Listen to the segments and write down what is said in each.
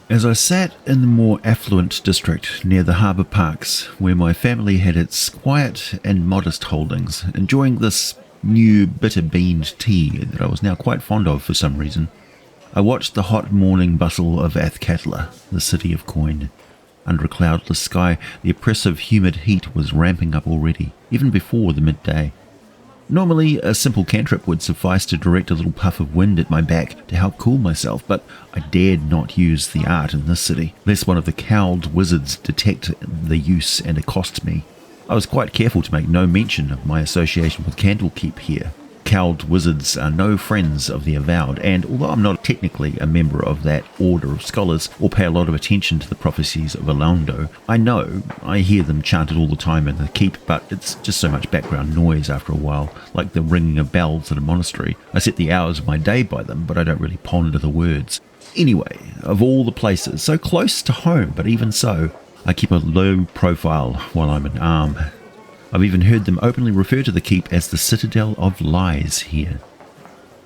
As I sat in the more affluent district near the harbour parks, where my family had its quiet and modest holdings, enjoying this new bitter beaned tea that I was now quite fond of for some reason, I watched the hot morning bustle of Athkatla, the city of coin. Under a cloudless sky, the oppressive humid heat was ramping up already, even before the midday. Normally, a simple cantrip would suffice to direct a little puff of wind at my back to help cool myself, but I dared not use the art in this city, lest one of the cowled wizards detect the use and accost me. I was quite careful to make no mention of my association with Candlekeep here. Cowled wizards are no friends of the avowed, and although I'm not technically a member of that order of scholars or pay a lot of attention to the prophecies of Alondo, I hear them chanted all the time in the keep, but it's just so much background noise after a while, like the ringing of bells at a monastery. I set the hours of my day by them, but I don't really ponder the words. Anyway, of all the places, so close to home, but even so, I keep a low profile while I'm in arm. I've even heard them openly refer to the keep as the Citadel of Lies here.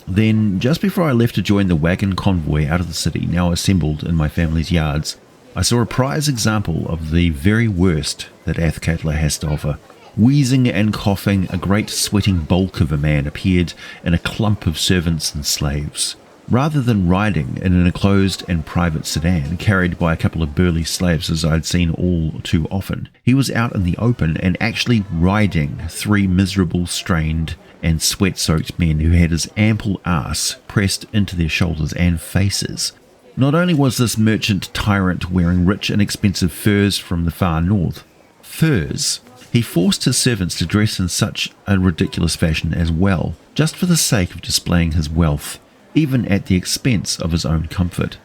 Then, just before I left to join the wagon convoy out of the city, now assembled in my family's yards, I saw a prize example of the very worst that Athkatla has to offer. Wheezing and coughing, a great sweating bulk of a man appeared in a clump of servants and slaves. Rather than riding in an enclosed and private sedan carried by a couple of burly slaves as I'd seen all too often, he was out in the open and actually riding 3 miserable, strained and sweat-soaked men who had his ample arse pressed into their shoulders and faces. Not only was this merchant tyrant wearing rich and expensive furs from the far north, furs, he forced his servants to dress in such a ridiculous fashion as well, just for the sake of displaying his wealth, even at the expense of his own comfort.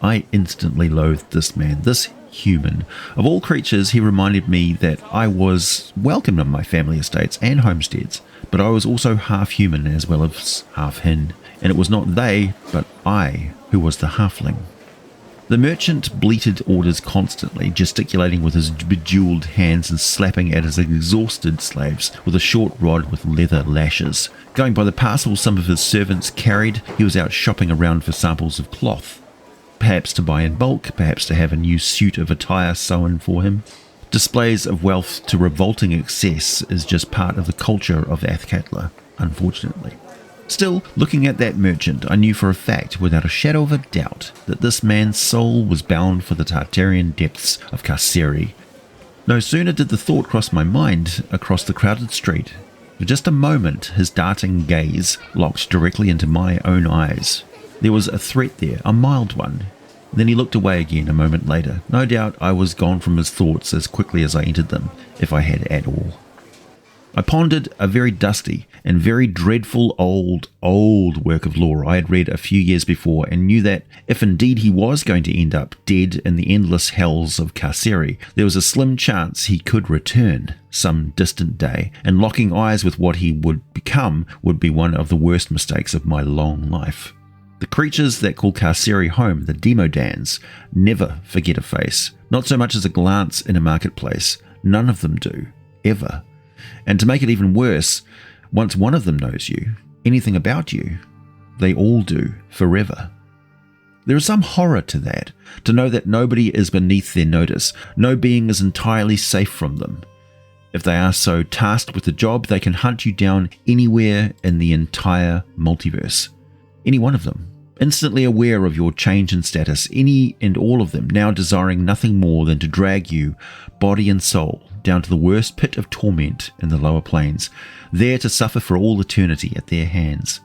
I instantly loathed this man, this human. Of all creatures, he reminded me that I was welcome on my family estates and homesteads, but I was also half human as well as half hin, and it was not they, but I, who was the halfling. The merchant bleated orders constantly, gesticulating with his bejeweled hands and slapping at his exhausted slaves with a short rod with leather lashes. Going by the parcels some of his servants carried, he was out shopping around for samples of cloth. Perhaps to buy in bulk, perhaps to have a new suit of attire sewn for him. Displays of wealth to revolting excess is just part of the culture of Athkatla, unfortunately. Still, looking at that merchant, I knew for a fact, without a shadow of a doubt, that this man's soul was bound for the Tartarian depths of Carceri. No sooner did the thought cross my mind across the crowded street. For just a moment, his darting gaze locked directly into my own eyes. There was a threat there, a mild one. Then he looked away again a moment later. No doubt I was gone from his thoughts as quickly as I entered them, if I had at all. I pondered a very dusty and very dreadful old work of lore I had read a few years before, and knew that if indeed he was going to end up dead in the endless hells of Carceri, there was a slim chance he could return some distant day, and locking eyes with what he would become would be one of the worst mistakes of my long life. The creatures that call Carceri home, the Demodands, never forget a face, not so much as a glance in a marketplace. None of them do, ever. And to make it even worse, once one of them knows you, anything about you, they all do, forever. There is some horror to that, to know that nobody is beneath their notice, no being is entirely safe from them. If they are so tasked with the job, they can hunt you down anywhere in the entire multiverse. Any one of them. Instantly aware of your change in status, any and all of them now desiring nothing more than to drag you, body and soul, down to the worst pit of torment in the lower planes, there to suffer for all eternity at their hands.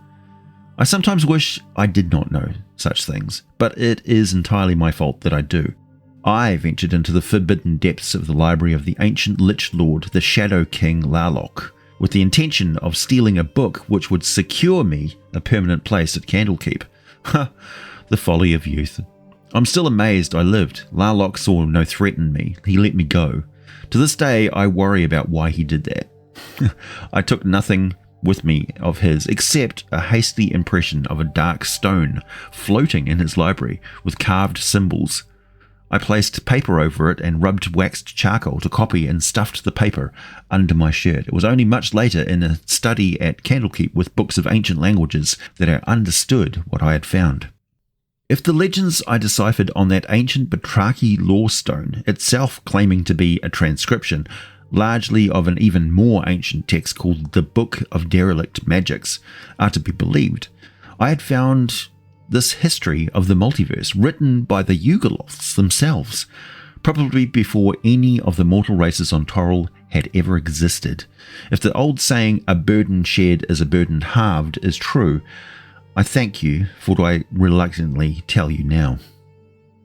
I sometimes wish I did not know such things, but it is entirely my fault that I do. I ventured into the forbidden depths of the library of the ancient Lich Lord, the Shadow King Larlock, with the intention of stealing a book which would secure me a permanent place at Candlekeep. Ha! The folly of youth. I'm still amazed I lived. Larlock saw no threat in me. He let me go. To this day, I worry about why he did that. I took nothing with me of his except a hasty impression of a dark stone floating in his library with carved symbols. I placed paper over it and rubbed waxed charcoal to copy and stuffed the paper under my shirt. It was only much later in a study at Candlekeep with books of ancient languages that I understood what I had found. If the legends I deciphered on that ancient Batraki lore stone, itself claiming to be a transcription, largely of an even more ancient text called the Book of Derelict Magics, are to be believed, I had found this history of the multiverse written by the yugoloths themselves, probably before any of the mortal races on Toril had ever existed. If the old saying, "a burden shared is a burden halved," is true, I thank you for what I reluctantly tell you now.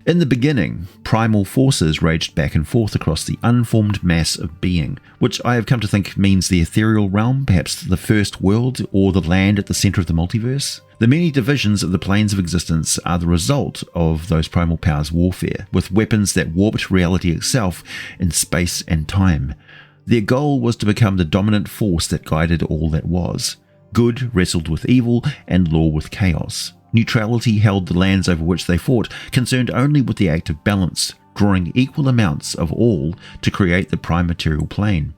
In the beginning, primal forces raged back and forth across the unformed mass of being, which I have come to think means the ethereal realm, perhaps the first world, or the land at the centre of the multiverse. The many divisions of the planes of existence are the result of those primal powers' warfare, with weapons that warped reality itself in space and time. Their goal was to become the dominant force that guided all that was. Good wrestled with evil, and law with chaos. Neutrality held the lands over which they fought, concerned only with the act of balance, drawing equal amounts of all to create the prime material plane.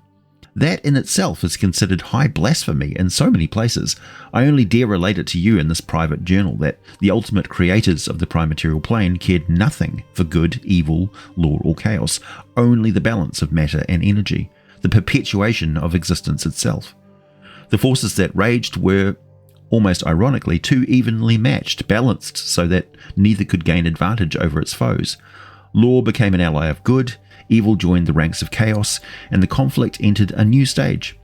That in itself is considered high blasphemy in so many places. I only dare relate it to you in this private journal that the ultimate creators of the prime material plane cared nothing for good, evil, law, or chaos, only the balance of matter and energy, the perpetuation of existence itself. The forces that raged were, almost ironically, too evenly matched, balanced so that neither could gain advantage over its foes. Law became an ally of good, evil joined the ranks of chaos, and the conflict entered a new stage.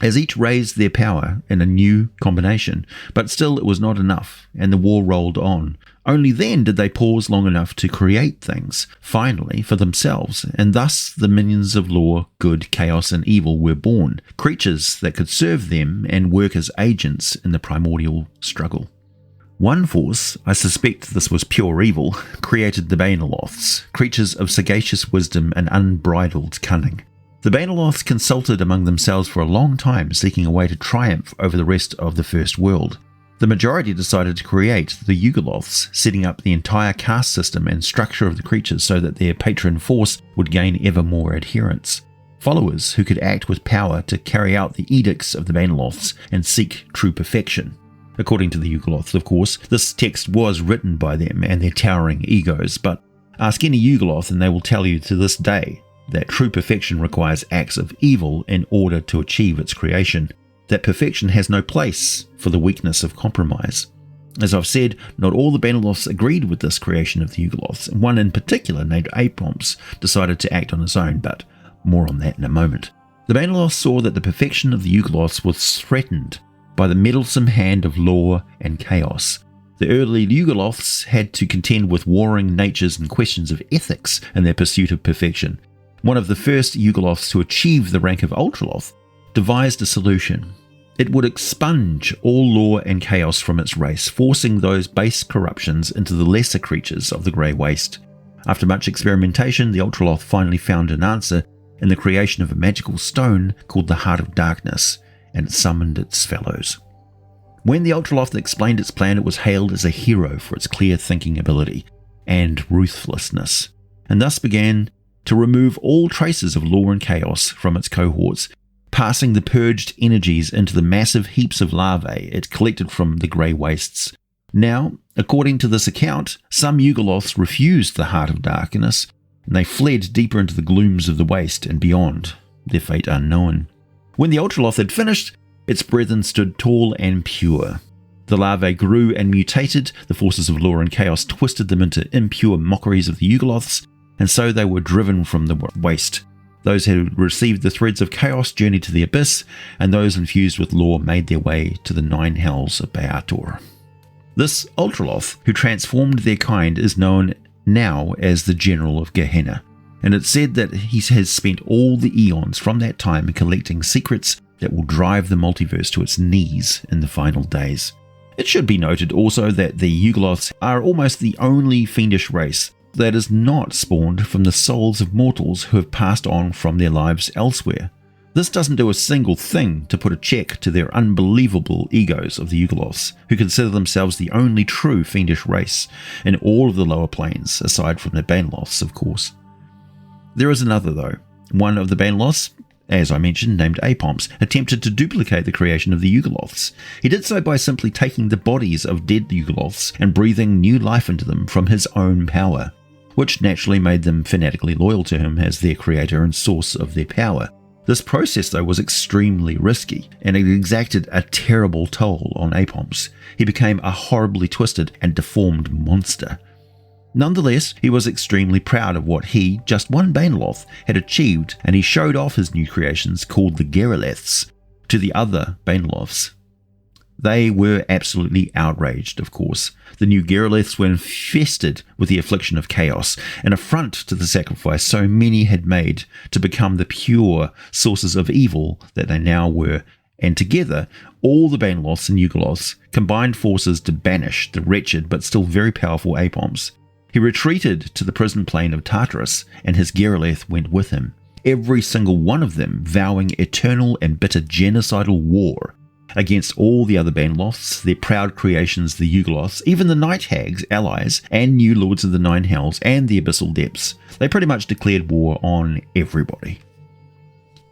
As each raised their power in a new combination, but still it was not enough, and the war rolled on. Only then did they pause long enough to create things, finally, for themselves, and thus the minions of law, good, chaos, and evil were born, creatures that could serve them and work as agents in the primordial struggle. One force, I suspect this was pure evil, created the baernaloths, creatures of sagacious wisdom and unbridled cunning. The baernaloths consulted among themselves for a long time, seeking a way to triumph over the rest of the First World. The majority decided to create the yugoloths, setting up the entire caste system and structure of the creatures so that their patron force would gain ever more adherents. Followers who could act with power to carry out the edicts of the baernaloths and seek true perfection. According to the yugoloths, of course, this text was written by them and their towering egos, but ask any yugoloth and they will tell you to this day that true perfection requires acts of evil in order to achieve its creation, that perfection has no place for the weakness of compromise. As I've said, not all the baernaloths agreed with this creation of the yugoloths, and one in particular, named Apomps, decided to act on his own, but more on that in a moment. The baernaloths saw that the perfection of the yugoloths was threatened by the meddlesome hand of law and chaos. The early yugoloths had to contend with warring natures and questions of ethics in their pursuit of perfection. One of the first yugoloths to achieve the rank of ultraloth devised a solution. It would expunge all law and chaos from its race, forcing those base corruptions into the lesser creatures of the Grey Waste. After much experimentation, the ultraloth finally found an answer in the creation of a magical stone called the Heart of Darkness, and it summoned its fellows. When the ultraloth explained its plan, it was hailed as a hero for its clear thinking ability and ruthlessness, and thus began to remove all traces of law and chaos from its cohorts, passing the purged energies into the massive heaps of larvae it collected from the Grey Wastes. Now, according to this account, some yugoloths refused the Heart of Darkness, and they fled deeper into the glooms of the waste and beyond, their fate unknown. When the ultraloth had finished, its brethren stood tall and pure. The larvae grew and mutated, the forces of law and chaos twisted them into impure mockeries of the yugoloths, and so they were driven from the waste. Those who received the threads of chaos journeyed to the abyss, and those infused with law made their way to the 9 hells of Baator. This ultraloth, who transformed their kind, is known now as the General of Gehenna, and it's said that he has spent all the eons from that time collecting secrets that will drive the multiverse to its knees in the final days. It should be noted also that the yugoloths are almost the only fiendish race that is not spawned from the souls of mortals who have passed on from their lives elsewhere. This doesn't do a single thing to put a check to their unbelievable egos of the yugoloths, who consider themselves the only true fiendish race in all of the lower planes, aside from the baernaloths, of course. There is another, though. One of the baernaloths, as I mentioned, named Apomps, attempted to duplicate the creation of the yugoloths. He did so by simply taking the bodies of dead yugoloths and breathing new life into them from his own power, which naturally made them fanatically loyal to him as their creator and source of their power. This process, though, was extremely risky, and it exacted a terrible toll on Apomps. He became a horribly twisted and deformed monster. Nonetheless, he was extremely proud of what he, just one baernaloth, had achieved, and he showed off his new creations called the Gehreleths to the other baernaloths. They were absolutely outraged, of course. The new Gehreleths were infested with the affliction of chaos, an affront to the sacrifice so many had made to become the pure sources of evil that they now were, and together, all the baernaloths and yugoloths combined forces to banish the wretched but still very powerful Apomps. He retreated to the prison plane of Tartarus, and his Gehreleth went with him, every single one of them vowing eternal and bitter genocidal war against all the other baernaloths, their proud creations the yugoloths, even the night hags, allies, and new lords of the Nine Hells and the abyssal depths. They pretty much declared war on everybody.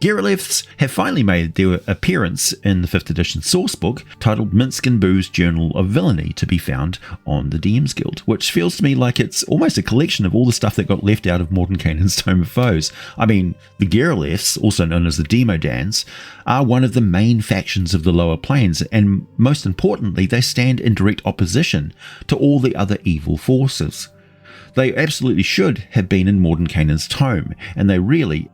Gehreleths have finally made their appearance in the 5th edition sourcebook titled Minsk and Boo's Journal of Villainy, to be found on the DM's Guild, which feels to me like it's almost a collection of all the stuff that got left out of Mordenkainen's Tome of Foes. I mean, the Gehreleths, also known as the Demodands, are one of the main factions of the lower planes, and most importantly, they stand in direct opposition to all the other evil forces. They absolutely should have been in Mordenkainen's tome, and they really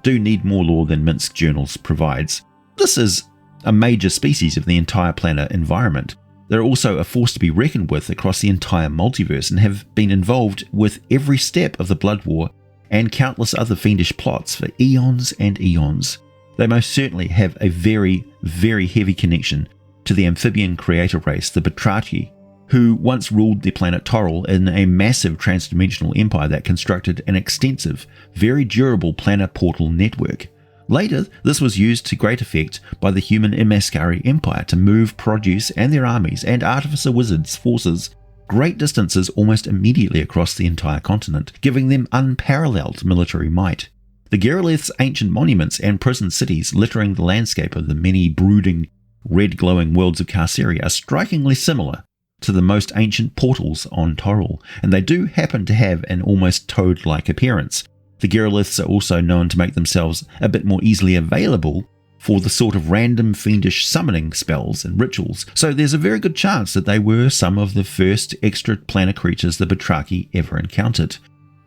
do need more lore than Minsk Journals provides. This is a major species of the entire planet environment. They're also a force to be reckoned with across the entire multiverse and have been involved with every step of the Blood War and countless other fiendish plots for eons and eons. They most certainly have a very, very heavy connection to the amphibian creator race, the Batrachi, who once ruled the planet Toril in a massive transdimensional empire that constructed an extensive, very durable planar portal network. Later, this was used to great effect by the human Imaskari Empire to move produce and their armies and artificer wizards' forces great distances almost immediately across the entire continent, giving them unparalleled military might. The Gehreleths' ancient monuments and prison cities littering the landscape of the many brooding, red-glowing worlds of Carceri are strikingly similar to the most ancient portals on Toril, and they do happen to have an almost toad-like appearance. The Gehreleths are also known to make themselves a bit more easily available for the sort of random fiendish summoning spells and rituals, so there's a very good chance that they were some of the first extra-planar creatures the Batrachi ever encountered.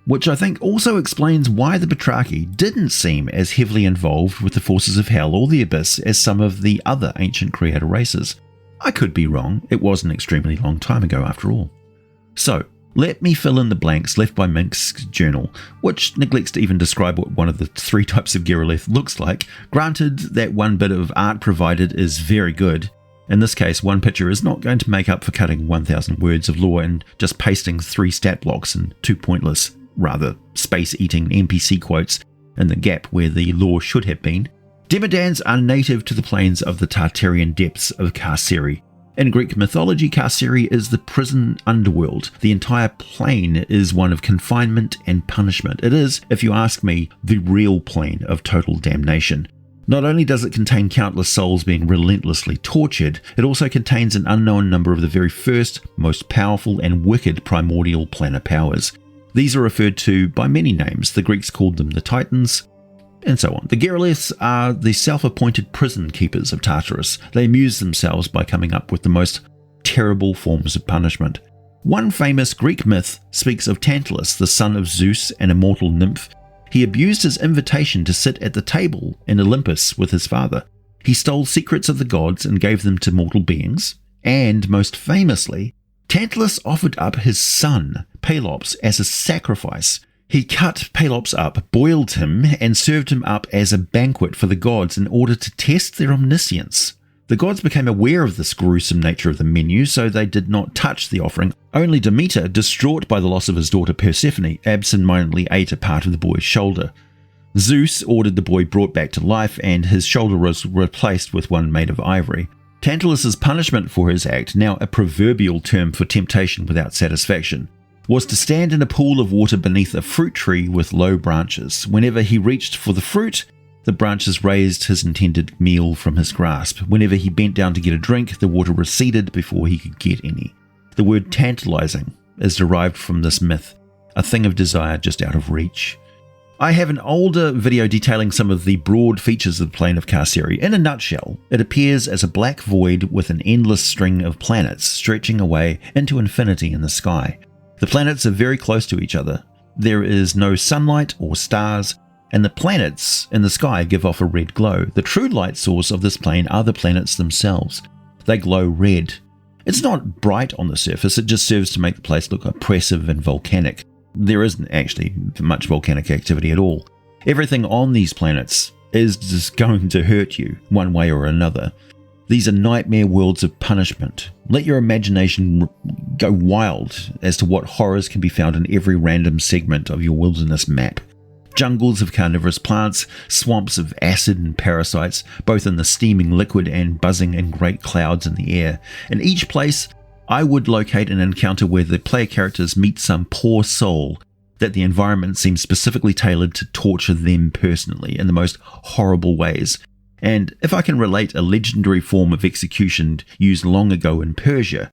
Which I think also explains why the Batrachi didn't seem as heavily involved with the forces of hell or the abyss as some of the other ancient creator races. I could be wrong, it was an extremely long time ago after all. So, let me fill in the blanks left by Minsk's journal, which neglects to even describe what one of the 3 types of Gehreleth looks like. Granted that one bit of art provided is very good. In this case, one picture is not going to make up for cutting 1,000 words of lore and just pasting 3 stat blocks and 2 pointless, rather space-eating NPC quotes in the gap where the lore should have been. Demodands are native to the plains of the Tartarian depths of Carceri. In Greek mythology, Carceri is the prison underworld. The entire plane is one of confinement and punishment. It is, if you ask me, the real plane of total damnation. Not only does it contain countless souls being relentlessly tortured, it also contains an unknown number of the very first, most powerful and wicked primordial planar powers. These are referred to by many names. The Greeks called them the Titans, and so on. The Gehreleths are the self-appointed prison keepers of Tartarus. They amuse themselves by coming up with the most terrible forms of punishment. One famous Greek myth speaks of Tantalus, the son of Zeus, an immortal nymph. He abused his invitation to sit at the table in Olympus with his father. He stole secrets of the gods and gave them to mortal beings. And, most famously, Tantalus offered up his son, Pelops, as a sacrifice. He cut Pelops up, boiled him, and served him up as a banquet for the gods in order to test their omniscience. The gods became aware of this gruesome nature of the menu, so they did not touch the offering. Only Demeter, distraught by the loss of his daughter Persephone, absent-mindedly ate a part of the boy's shoulder. Zeus ordered the boy brought back to life, and his shoulder was replaced with one made of ivory. Tantalus's punishment for his act, now a proverbial term for temptation without satisfaction, was to stand in a pool of water beneath a fruit tree with low branches. Whenever he reached for the fruit, The branches raised his intended meal from his grasp. Whenever he bent down to get a drink, the water receded before he could get any. The word tantalizing is derived from this myth, a thing of desire just out of reach. I have an older video detailing some of the broad features of the plane of Carceri. In a nutshell, it appears as a black void with an endless string of planets stretching away into infinity in the sky. The planets are very close to each other. There is no sunlight or stars, and the planets in the sky give off a red glow. The true light source of this plane are the planets themselves. They glow red. It's not bright on the surface, it just serves to make the place look oppressive and volcanic. There isn't actually much volcanic activity at all. Everything on these planets is just going to hurt you one way or another. These are nightmare worlds of punishment. Let your imagination go wild as to what horrors can be found in every random segment of your wilderness map. Jungles of carnivorous plants, swamps of acid and parasites, both in the steaming liquid and buzzing in great clouds in the air. In each place, I would locate an encounter where the player characters meet some poor soul that the environment seems specifically tailored to torture them personally in the most horrible ways. And if I can relate a legendary form of execution used long ago in Persia,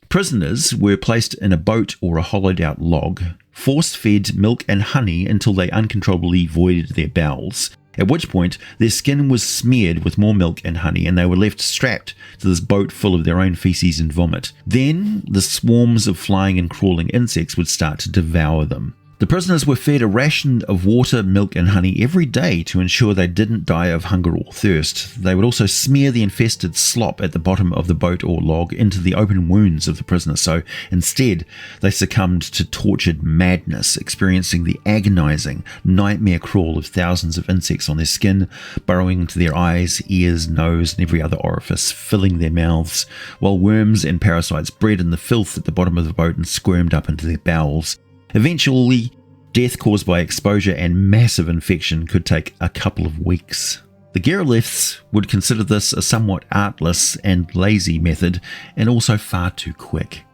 prisoners were placed in a boat or a hollowed out log, force-fed milk and honey until they uncontrollably voided their bowels, at which point their skin was smeared with more milk and honey and they were left strapped to this boat full of their own feces and vomit. Then the swarms of flying and crawling insects would start to devour them. The prisoners were fed a ration of water, milk and honey every day to ensure they didn't die of hunger or thirst. They would also smear the infested slop at the bottom of the boat or log into the open wounds of the prisoners, so instead they succumbed to tortured madness, experiencing the agonizing nightmare crawl of thousands of insects on their skin, burrowing into their eyes, ears, nose and every other orifice, filling their mouths, while worms and parasites bred in the filth at the bottom of the boat and squirmed up into their bowels. Eventually, death caused by exposure and massive infection could take a couple of weeks. The Gehreleths would consider this a somewhat artless and lazy method, and also far too quick.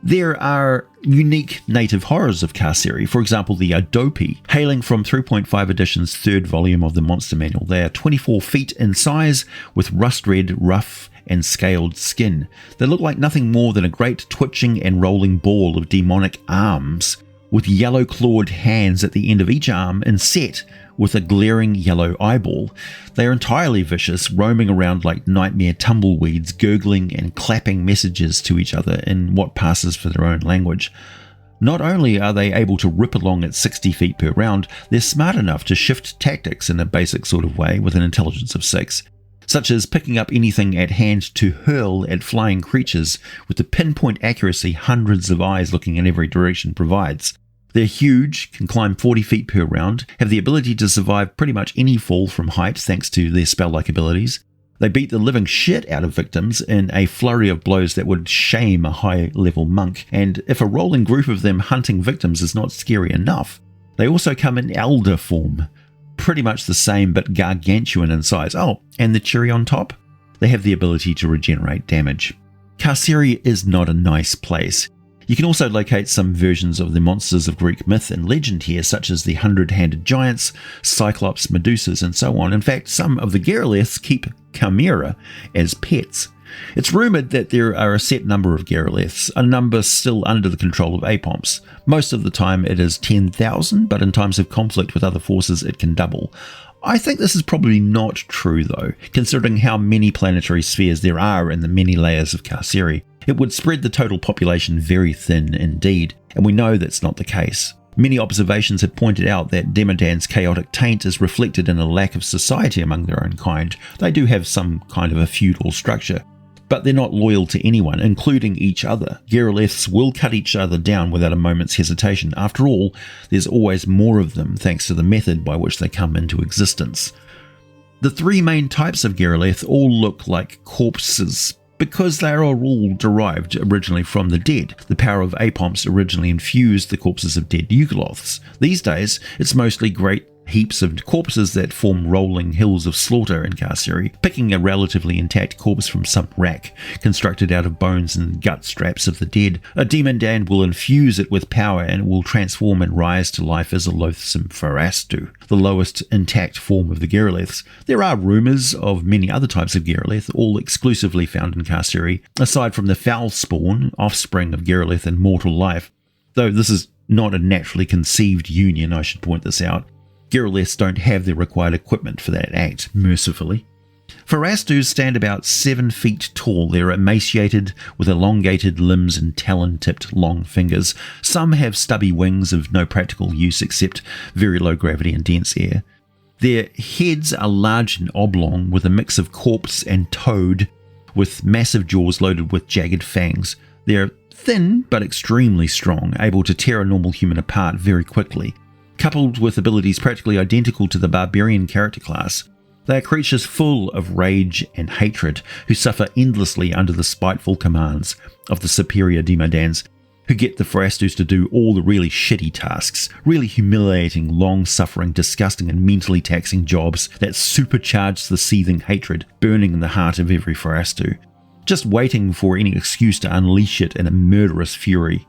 There are unique native horrors of Carceri, for example the Adopi, hailing from 3.5 edition's third volume of the Monster Manual. They are 24 feet in size, with rust-red, rough and scaled skin. They look like nothing more than a great twitching and rolling ball of demonic arms, with yellow-clawed hands at the end of each arm inset with a glaring yellow eyeball. They are entirely vicious, roaming around like nightmare tumbleweeds, gurgling and clapping messages to each other in what passes for their own language. Not only are they able to rip along at 60 feet per round, they're smart enough to shift tactics in a basic sort of way with an intelligence of 6. Such as picking up anything at hand to hurl at flying creatures with the pinpoint accuracy hundreds of eyes looking in every direction provides. They're huge, can climb 40 feet per round, have the ability to survive pretty much any fall from height thanks to their spell-like abilities. They beat the living shit out of victims in a flurry of blows that would shame a high-level monk, and if a rolling group of them hunting victims is not scary enough, they also come in elder form. Pretty much the same but gargantuan in size. Oh, and the cherry on top? They have the ability to regenerate damage. Carceri is not a nice place. You can also locate some versions of the monsters of Greek myth and legend here, such as the 100-handed giants, cyclops, medusas, and so on. In fact, some of the Gehreleths keep chimera as pets. It's rumoured that there are a set number of Gehreleths, a number still under the control of Apomps. Most of the time it is 10,000, but in times of conflict with other forces it can double. I think this is probably not true though, considering how many planetary spheres there are in the many layers of Carceri. It would spread the total population very thin indeed, and we know that's not the case. Many observations had pointed out that Demodand's chaotic taint is reflected in a lack of society among their own kind. They do have some kind of a feudal structure, but they're not loyal to anyone, including each other. Gehreleths will cut each other down without a moment's hesitation. After all, there's always more of them thanks to the method by which they come into existence. The three main types of Gehreleth all look like corpses, because they are all derived originally from the dead. The power of Apomps originally infused the corpses of dead yugoloths. These days, it's mostly great heaps of corpses that form rolling hills of slaughter in Carceri, picking a relatively intact corpse from some rack constructed out of bones and gut straps of the dead. A Demodand will infuse it with power and it will transform and rise to life as a loathsome farastu, the lowest intact form of the Gehreleths. There are rumours of many other types of Gehreleth, all exclusively found in Carceri, aside from the foul spawn, offspring of Gehreleth and mortal life. Though this is not a naturally conceived union, I should point this out. Gehreleths don't have the required equipment for that act, mercifully. Farastus stand about 7 feet tall. They're emaciated, with elongated limbs and talon-tipped long fingers. Some have stubby wings of no practical use except very low gravity and dense air. Their heads are large and oblong, with a mix of corpse and toad, with massive jaws loaded with jagged fangs. They're thin but extremely strong, able to tear a normal human apart very quickly. Coupled with abilities practically identical to the barbarian character class, they are creatures full of rage and hatred, who suffer endlessly under the spiteful commands of the superior Demodands, who get the Farastus to do all the really shitty tasks, really humiliating, long-suffering, disgusting and mentally taxing jobs that supercharge the seething hatred burning in the heart of every Farastu, just waiting for any excuse to unleash it in a murderous fury.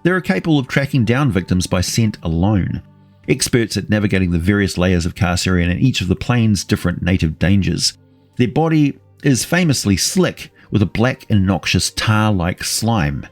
They are capable of tracking down victims by scent alone, experts at navigating the various layers of Carceri and each of the plane's different native dangers. Their body is famously slick, with a black and noxious tar-like slime,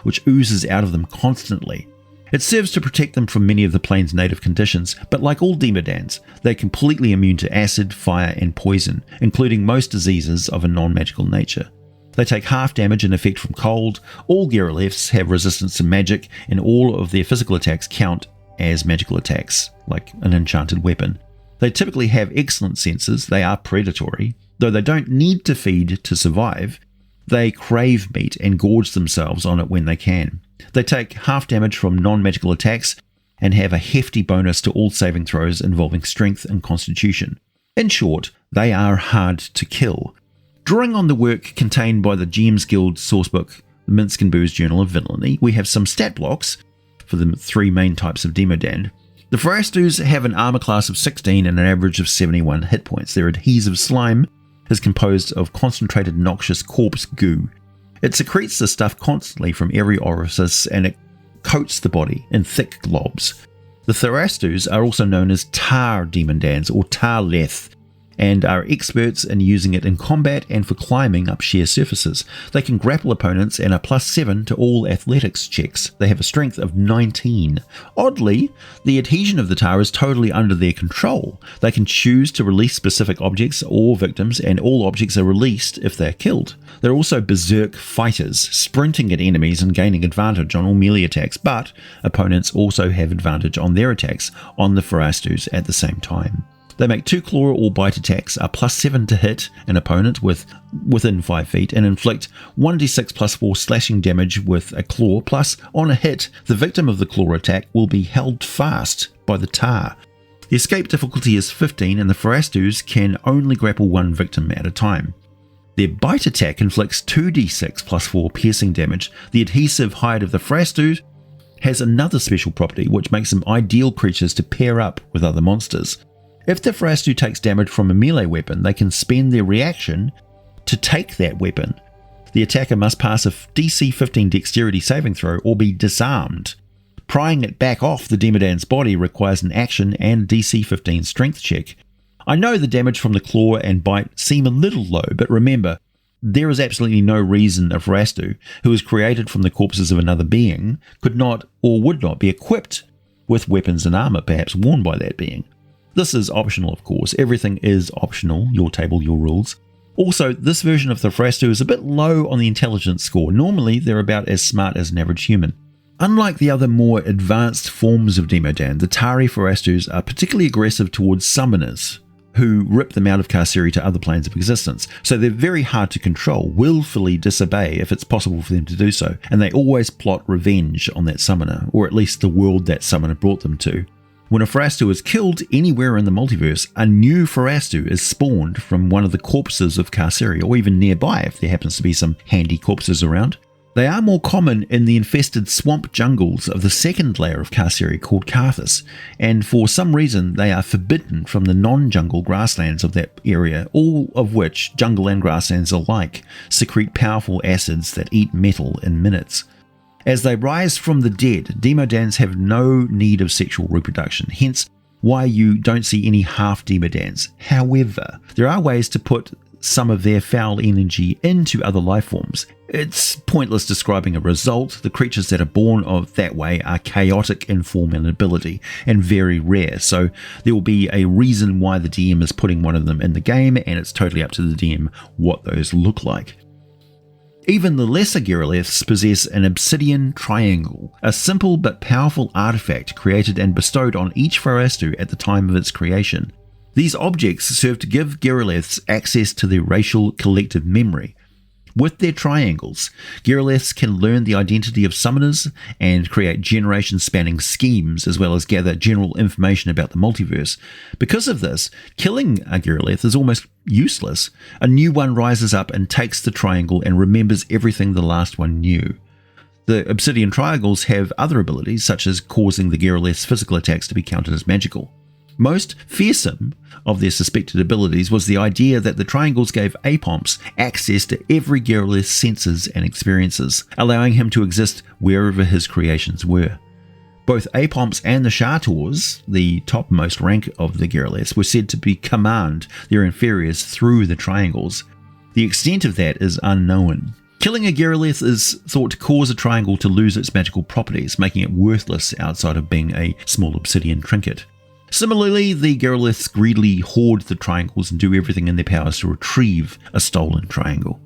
which oozes out of them constantly. It serves to protect them from many of the plane's native conditions, but like all Demodands, they're completely immune to acid, fire and poison, including most diseases of a non-magical nature. They take half damage and effect from cold. All Gehreleths have resistance to magic, and all of their physical attacks count as magical attacks, like an enchanted weapon. They typically have excellent senses. They are predatory, though they don't need to feed to survive. They crave meat and gorge themselves on it when they can. They take half damage from non-magical attacks and have a hefty bonus to all saving throws involving strength and constitution. In short, they are hard to kill. Drawing on the work contained by the GM's Guild sourcebook, the Minsc and Boo's Journal of Villainy, we have some stat blocks for the 3 main types of Demodand. The Farastus have an armor class of 16 and an average of 71 hit points. Their adhesive slime is composed of concentrated noxious corpse goo. It secretes the stuff constantly from every orifice and it coats the body in thick globs. The Farastus are also known as tar Demodands or tarleth, and are experts in using it in combat and for climbing up sheer surfaces. They can grapple opponents and are +7 to all athletics checks. They have a strength of 19. Oddly, the adhesion of the tar is totally under their control. They can choose to release specific objects or victims, and all objects are released if they are killed. They're also berserk fighters, sprinting at enemies and gaining advantage on all melee attacks, but opponents also have advantage on their attacks on the Farastus at the same time. They make 2 claw or bite attacks, are +7 to hit an opponent within 5 feet, and inflict 1d6 +4 slashing damage with a claw, plus on a hit, the victim of the claw attack will be held fast by the tar. The escape difficulty is 15, and the Farastus can only grapple 1 victim at a time. Their bite attack inflicts 2d6 +4 piercing damage. The adhesive hide of the Farastus has another special property which makes them ideal creatures to pair up with other monsters. If the Farastu takes damage from a melee weapon, they can spend their reaction to take that weapon. The attacker must pass a DC 15 dexterity saving throw or be disarmed. Prying it back off the Demodand's body requires an action and DC 15 strength check. I know the damage from the claw and bite seem a little low, but remember, there is absolutely no reason a Farastu, who was created from the corpses of another being, could not or would not be equipped with weapons and armor perhaps worn by that being. This is optional, of course. Everything is optional. Your table, your rules. Also, this version of the Farastu is a bit low on the intelligence score. Normally, they're about as smart as an average human. Unlike the other more advanced forms of Demodand, the Tari Farastus are particularly aggressive towards summoners, who rip them out of Carceri to other planes of existence. So they're very hard to control, willfully disobey if it's possible for them to do so, and they always plot revenge on that summoner, or at least the world that summoner brought them to. When a Farastu is killed anywhere in the multiverse, a new Farastu is spawned from one of the corpses of Carceri, or even nearby if there happens to be some handy corpses around. They are more common in the infested swamp jungles of the second layer of Carceri called Carthus, and for some reason they are forbidden from the non-jungle grasslands of that area, all of which, jungle and grasslands alike, secrete powerful acids that eat metal in minutes. As they rise from the dead, Demodands have no need of sexual reproduction, hence why you don't see any half-Demodands. However, there are ways to put some of their foul energy into other life forms. It's pointless describing a result. The creatures that are born of that way are chaotic in form and ability, and very rare, so there will be a reason why the DM is putting one of them in the game, and it's totally up to the DM what those look like. Even the lesser Gehreleths possess an obsidian triangle, a simple but powerful artifact created and bestowed on each farastu at the time of its creation. These objects serve to give Gehreleths access to their racial collective memory. With their triangles, Gehreleths can learn the identity of summoners and create generation-spanning schemes, as well as gather general information about the multiverse. Because of this, killing a Gehreleth is almost useless. A new one rises up and takes the triangle and remembers everything the last one knew. The obsidian triangles have other abilities, such as causing the Gehreleth's physical attacks to be counted as magical. Most fearsome of their suspected abilities was the idea that the triangles gave Apomps access to every Gehreleth's senses and experiences, allowing him to exist wherever his creations were. Both Apomps and the shators, the topmost rank of the Gehreleths, were said to command their inferiors through the triangles. The extent of that is unknown. Killing a Gehreleth is thought to cause a triangle to lose its magical properties, making it worthless outside of being a small obsidian trinket. Similarly, the Gehreleths greedily hoard the triangles and do everything in their powers to retrieve a stolen triangle.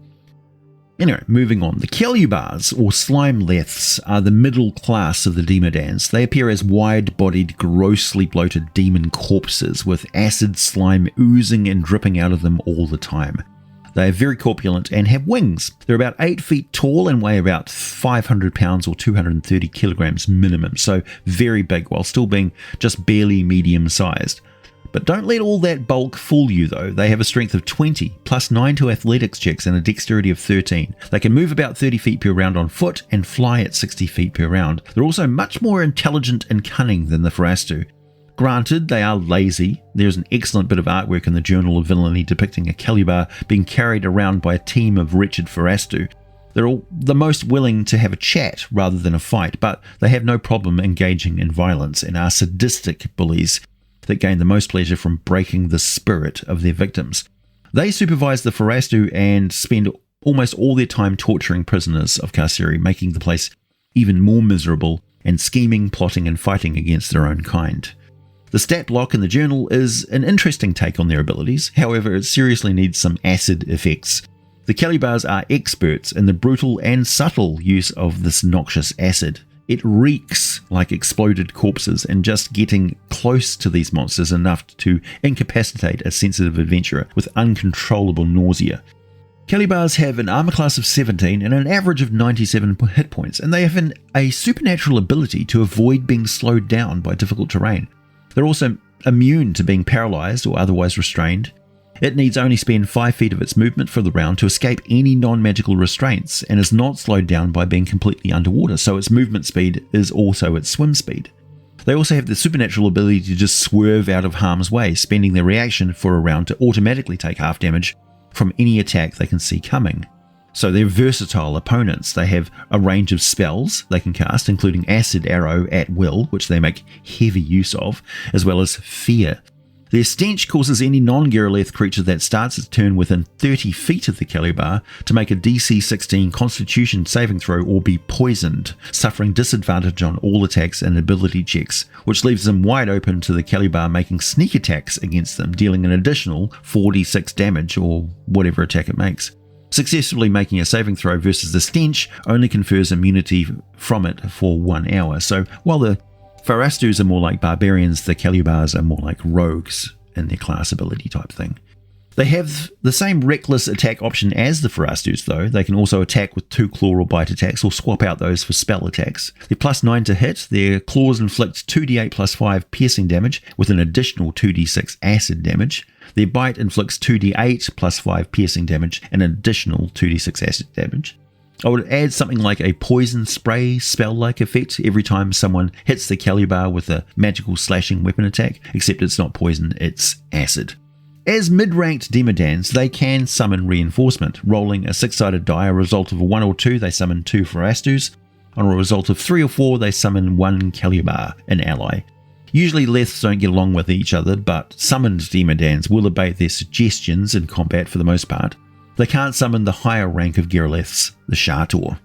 Anyway, moving on. The Kelubars, or slime-leths, are the middle class of the Demodands. They appear as wide-bodied, grossly bloated demon corpses with acid slime oozing and dripping out of them all the time. They are very corpulent and have wings. They're about 8 feet tall and weigh about 500 pounds or 230 kilograms minimum, so very big while still being just barely medium-sized. But don't let all that bulk fool you though. They have a strength of 20, plus 9 to athletics checks and a dexterity of 13. They can move about 30 feet per round on foot and fly at 60 feet per round. They're also much more intelligent and cunning than the farastu. Granted, they are lazy. There's an excellent bit of artwork in the Journal of Villainy depicting a Kelubar being carried around by a team of wretched farastu. They're all the most willing to have a chat rather than a fight, but they have no problem engaging in violence and are sadistic bullies that gain the most pleasure from breaking the spirit of their victims. They supervise the farastu and spend almost all their time torturing prisoners of Carceri, making the place even more miserable and scheming, plotting and fighting against their own kind. The stat block in the journal is an interesting take on their abilities, however it seriously needs some acid effects. The Kelubars are experts in the brutal and subtle use of this noxious acid. It reeks like exploded corpses, and just getting close to these monsters enough to incapacitate a sensitive adventurer with uncontrollable nausea. Kelubars have an armor class of 17 and an average of 97 hit points, and they have a supernatural ability to avoid being slowed down by difficult terrain. They're also immune to being paralyzed or otherwise restrained. It needs only spend 5 feet of its movement for the round to escape any non-magical restraints, and is not slowed down by being completely underwater, so its movement speed is also its swim speed. They also have the supernatural ability to just swerve out of harm's way, spending their reaction for a round to automatically take half damage from any attack they can see coming. So they're versatile opponents. They have a range of spells they can cast, including Acid Arrow at will, which they make heavy use of, as well as Fear. Their stench causes any non-Gehreleth creature that starts its turn within 30 feet of the Kelubar to make a DC 16 Constitution saving throw or be poisoned, suffering disadvantage on all attacks and ability checks, which leaves them wide open to the Kelubar making sneak attacks against them, dealing an additional 46 damage or whatever attack it makes. Successfully making a saving throw versus the stench only confers immunity from it for 1 hour, so while the Farastus are more like barbarians, the Kelubars are more like rogues in their class ability type thing. They have the same reckless attack option as the Farastus though. They can also attack with 2 claw or bite attacks, or swap out those for spell attacks. They're plus 9 to hit. Their claws inflict 2d8 plus 5 piercing damage with an additional 2d6 acid damage. Their bite inflicts 2d8 plus 5 piercing damage and an additional 2d6 acid damage. I would add something like a poison spray spell-like effect every time someone hits the Kelubar with a magical slashing weapon attack, except it's not poison, it's acid. As mid-ranked Demodands, they can summon reinforcement. Rolling a 6-sided die, a result of a 1 or 2, they summon 2 farastus. On a result of 3 or 4, they summon 1 Kelubar, an ally. Usually leths don't get along with each other, but summoned Demodands will obey their suggestions in combat for the most part. They can't summon the higher rank of Gehreleths, the shator.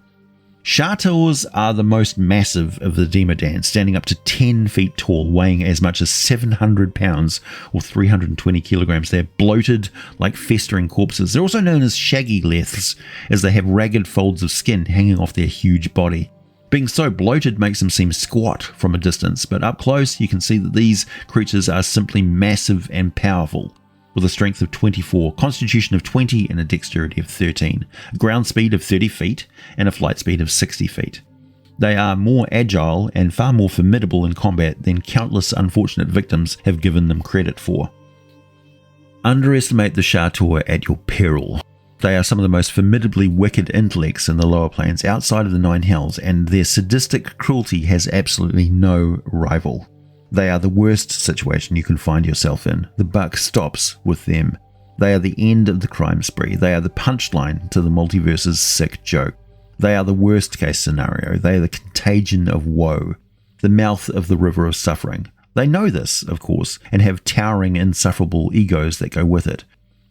Shators are the most massive of the Demodands, standing up to 10 feet tall, weighing as much as 700 pounds or 320 kilograms. They're bloated like festering corpses. They're also known as shaggy leths, as they have ragged folds of skin hanging off their huge body. Being so bloated makes them seem squat from a distance, but up close you can see that these creatures are simply massive and powerful, with a strength of 24, constitution of 20 and a dexterity of 13, a ground speed of 30 feet and a flight speed of 60 feet. They are more agile and far more formidable in combat than countless unfortunate victims have given them credit for. Underestimate the shator at your peril. They are some of the most formidably wicked intellects in the lower planes outside of the Nine Hells, and their sadistic cruelty has absolutely no rival. They are the worst situation you can find yourself in. The buck stops with them. They are the end of the crime spree. They are the punchline to the multiverse's sick joke. They are the worst case scenario. They are the contagion of woe, the mouth of the river of suffering. They know this, of course, and have towering, insufferable egos that go with it.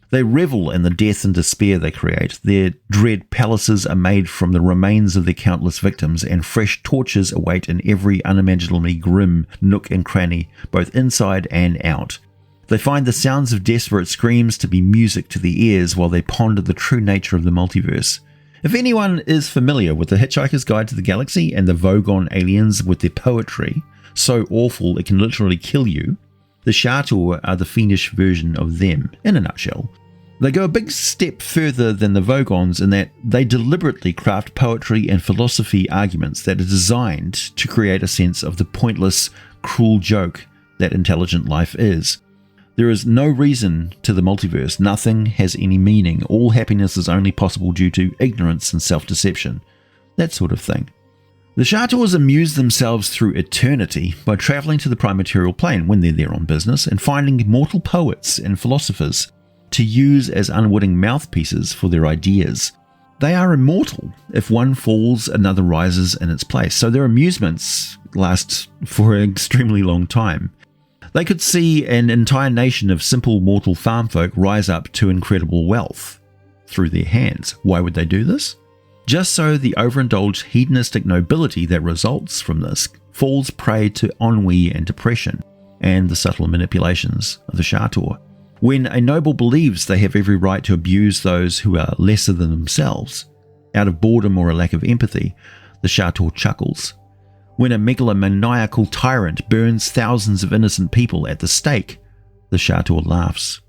They revel in the death and despair they create. Their dread palaces are made from the remains of their countless victims, and fresh tortures await in every unimaginably grim nook and cranny, both inside and out. They find the sounds of desperate screams to be music to the ears while they ponder the true nature of the multiverse. If anyone is familiar with The Hitchhiker's Guide to the Galaxy and the Vogon aliens with their poetry, so awful it can literally kill you, the shator are the fiendish version of them, in a nutshell. They go a big step further than the Vogons in that they deliberately craft poetry and philosophy arguments that are designed to create a sense of the pointless, cruel joke that intelligent life is. There is no reason to the multiverse. Nothing has any meaning. All happiness is only possible due to ignorance and self-deception. That sort of thing. The Shators amuse themselves through eternity by travelling to the prime material plane when they're there on business and finding mortal poets and philosophers to use as unwitting mouthpieces for their ideas. They are immortal. If one falls, another rises in its place, so their amusements last for an extremely long time. They could see an entire nation of simple mortal farm folk rise up to incredible wealth through their hands. Why would they do this? Just so the overindulged hedonistic nobility that results from this falls prey to ennui and depression and the subtle manipulations of the shator. When a noble believes they have every right to abuse those who are lesser than themselves, out of boredom or a lack of empathy, the shator chuckles. When a megalomaniacal tyrant burns thousands of innocent people at the stake, the shator laughs.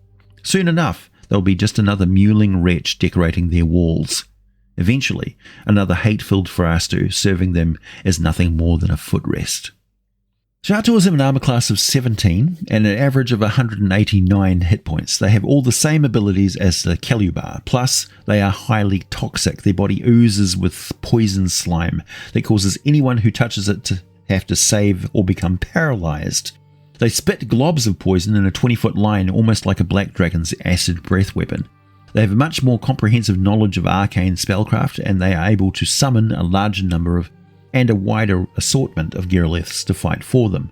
Soon enough, they'll be just another mewling wretch decorating their walls. Eventually, another hate-filled farastu serving them as nothing more than a footrest. Shators have an armor class of 17 and an average of 189 hit points. They have all the same abilities as the Kelubar, plus they are highly toxic. Their body oozes with poison slime that causes anyone who touches it to have to save or become paralyzed. They spit globs of poison in a 20-foot line, almost like a black dragon's acid breath weapon. They have a much more comprehensive knowledge of arcane spellcraft, and they are able to summon a larger number of and a wider assortment of Gehreleths to fight for them.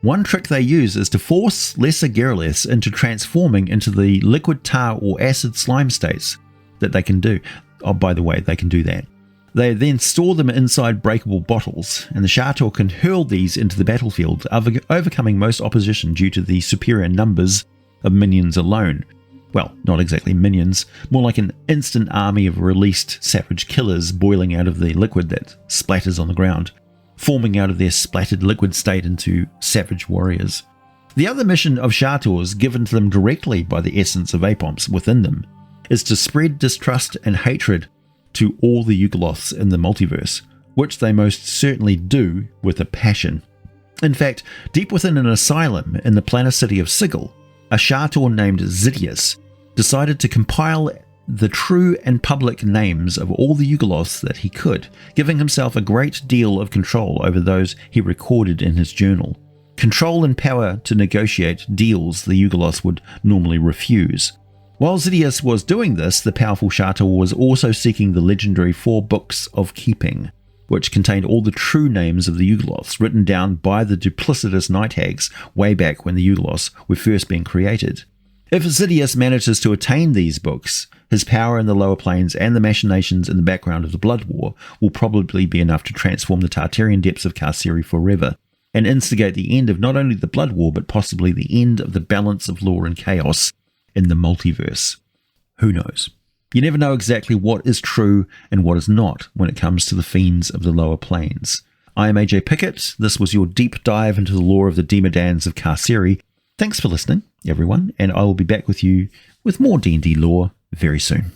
One trick they use is to force lesser Gehreleths into transforming into the liquid tar or acid slime states that they can do. Oh, by the way, they can do that. They then store them inside breakable bottles, and the shator can hurl these into the battlefield, overcoming most opposition due to the superior numbers of minions alone. Well, not exactly minions, more like an instant army of released savage killers boiling out of the liquid that splatters on the ground, forming out of their splattered liquid state into savage warriors. The other mission of shators, given to them directly by the essence of Apomps within them, is to spread distrust and hatred to all the yugoloths in the multiverse, which they most certainly do with a passion. In fact, deep within an asylum in the planet city of Sigil, a shator named Zydius decided to compile the true and public names of all the yugoloths that he could, giving himself a great deal of control over those he recorded in his journal. Control and power to negotiate deals the yugoloths would normally refuse. While Xidius was doing this, the powerful shator was also seeking the legendary 4 Books of Keeping, which contained all the true names of the yugoloths written down by the duplicitous night hags way back when the yugoloths were first being created. If Xidius manages to attain these books, his power in the lower planes and the machinations in the background of the Blood War will probably be enough to transform the Tartarian depths of Carceri forever, and instigate the end of not only the Blood War, but possibly the end of the balance of law and chaos in the multiverse. Who knows? You never know exactly what is true and what is not when it comes to the fiends of the lower planes. I am AJ Pickett. This was your deep dive into the lore of the Demodands of Carceri. Thanks for listening, everyone, and I will be back with you with more D&D lore very soon.